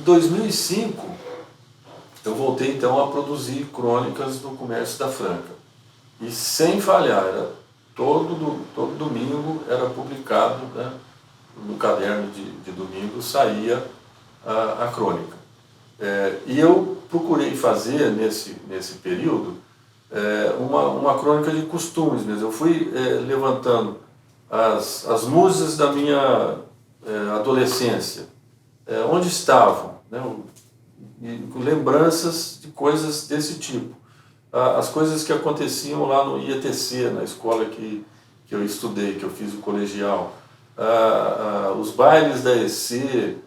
Em 2005, eu voltei então a produzir crônicas do Comércio da Franca. E sem falhar, todo domingo era publicado, né, no caderno de domingo saía a crônica. E eu procurei fazer nesse período uma crônica de costumes mesmo. Eu fui levantando as musas da minha adolescência, onde estavam, né, lembranças de coisas desse tipo. As coisas que aconteciam lá no IETC, na escola que eu estudei, que eu fiz o colegial, os bailes da EC,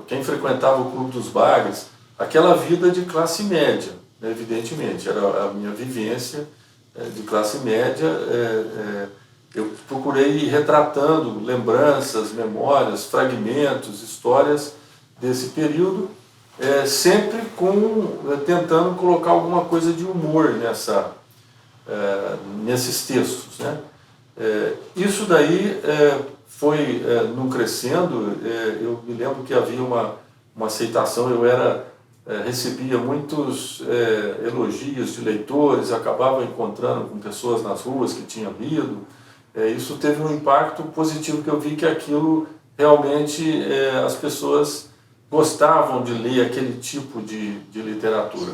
quem frequentava o Clube dos Bagres, aquela vida de classe média, né, evidentemente, era a minha vivência de classe média. Eu procurei ir retratando lembranças, memórias, fragmentos, histórias desse período, sempre tentando colocar alguma coisa de humor nesses textos, né? Isso daí foi num crescendo. Eu me lembro que havia uma aceitação, recebia muitos elogios de leitores, acabava encontrando com pessoas nas ruas que tinham lido. Isso teve um impacto positivo, que eu vi que aquilo realmente as pessoas gostavam de ler aquele tipo de literatura.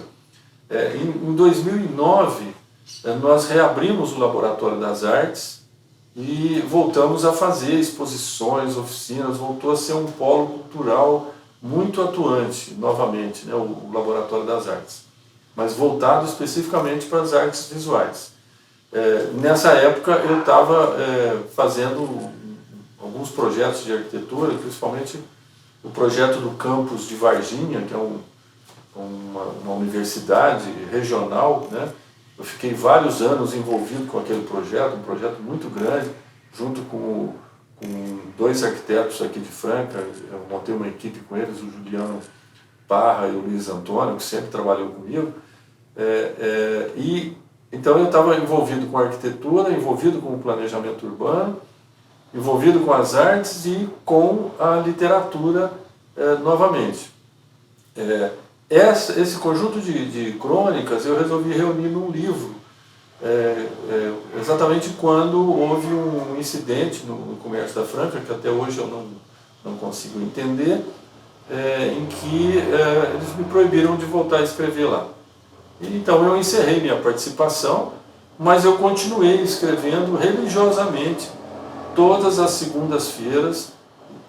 Em 2009, nós reabrimos o Laboratório das Artes e voltamos a fazer exposições, oficinas, voltou a ser um polo cultural muito atuante novamente, né, o Laboratório das Artes, mas voltado especificamente para as artes visuais. Nessa época eu estava fazendo alguns projetos de arquitetura, principalmente o projeto do campus de Varginha, que é uma universidade regional, né? Eu fiquei vários anos envolvido com aquele projeto, um projeto muito grande, junto com 2 arquitetos aqui de Franca. Eu montei uma equipe com eles, o Juliano Parra e o Luiz Antônio, que sempre trabalhou comigo. Então eu estava envolvido com a arquitetura, envolvido com o planejamento urbano, envolvido com as artes e com a literatura novamente. Esse conjunto de crônicas eu resolvi reunir num livro, exatamente quando houve um incidente no Comércio da Franca, que até hoje eu não consigo entender, em que eles me proibiram de voltar a escrever lá. Então eu encerrei minha participação, mas eu continuei escrevendo religiosamente. Todas as segundas-feiras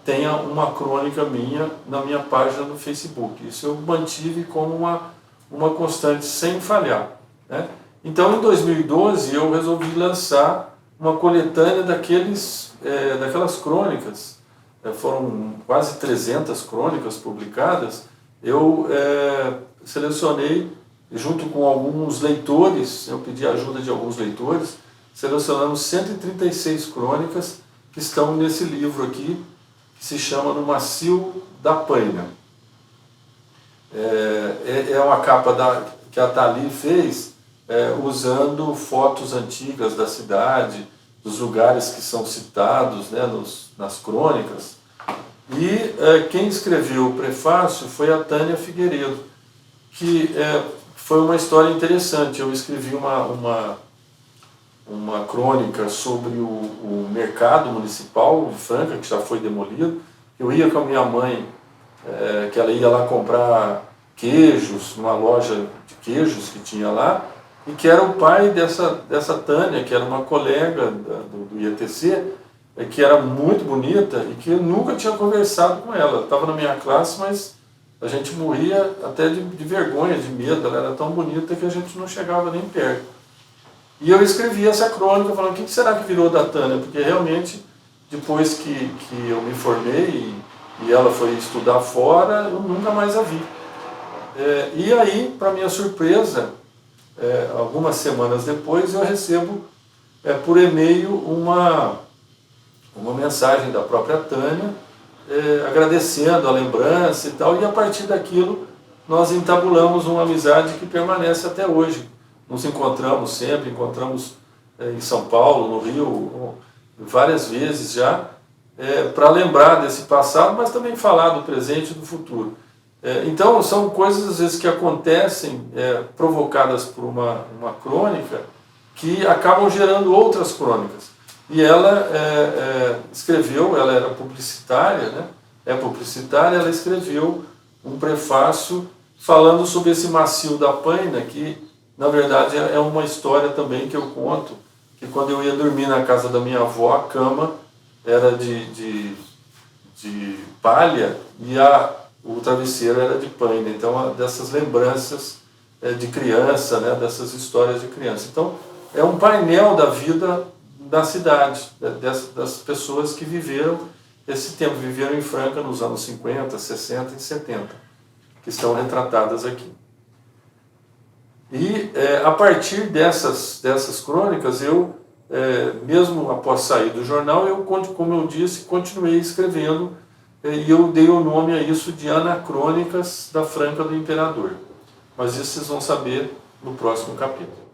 tem uma crônica minha na minha página do Facebook. Isso eu mantive como uma constante, sem falhar, né? Então, em 2012, eu resolvi lançar uma coletânea daquelas crônicas. Foram quase 300 crônicas publicadas. Eu selecionei, junto com alguns leitores, eu pedi a ajuda de alguns leitores, selecionamos 136 crônicas que estão nesse livro aqui, que se chama No Macio da Paina. É uma capa que a Thalie fez, usando fotos antigas da cidade, dos lugares que são citados, né, nas crônicas. E quem escreveu o prefácio foi a Tânia Figueiredo, que foi uma história interessante. Eu escrevi uma crônica sobre o mercado municipal de Franca, que já foi demolido. Eu ia com a minha mãe, que ela ia lá comprar queijos, numa loja de queijos que tinha lá, e que era o pai dessa Tânia, que era uma colega do IETC, que era muito bonita e que eu nunca tinha conversado com ela. Ela estava na minha classe, mas a gente morria até de vergonha, de medo. Ela era tão bonita que a gente não chegava nem perto. E eu escrevi essa crônica falando: o que será que virou da Tânia? Porque realmente, depois que eu me formei e ela foi estudar fora, eu nunca mais a vi. E aí, para minha surpresa, algumas semanas depois, eu recebo por e-mail uma mensagem da própria Tânia, agradecendo a lembrança e tal, e a partir daquilo nós entabulamos uma amizade que permanece até hoje. Nos encontramos sempre, encontramos em São Paulo, no Rio, várias vezes já, para lembrar desse passado, mas também falar do presente e do futuro. Então, são coisas, às vezes, que acontecem, provocadas por uma crônica, que acabam gerando outras crônicas. E ela escreveu, ela era publicitária, né? É publicitária, ela escreveu um prefácio falando sobre esse macio da Paina, que, na verdade, é uma história também que eu conto, que quando eu ia dormir na casa da minha avó, a cama era de palha e o travesseiro era de paina. Então, dessas lembranças de criança, né, dessas histórias de criança. Então, é um painel da vida da cidade, das pessoas que viveram esse tempo, viveram em Franca nos anos 50, 60 e 70, que estão retratadas aqui. E a partir dessas crônicas, eu, mesmo após sair do jornal, eu, como eu disse, continuei escrevendo, e eu dei o nome a isso de Anacrônicas da Franca do Imperador. Mas isso vocês vão saber no próximo capítulo.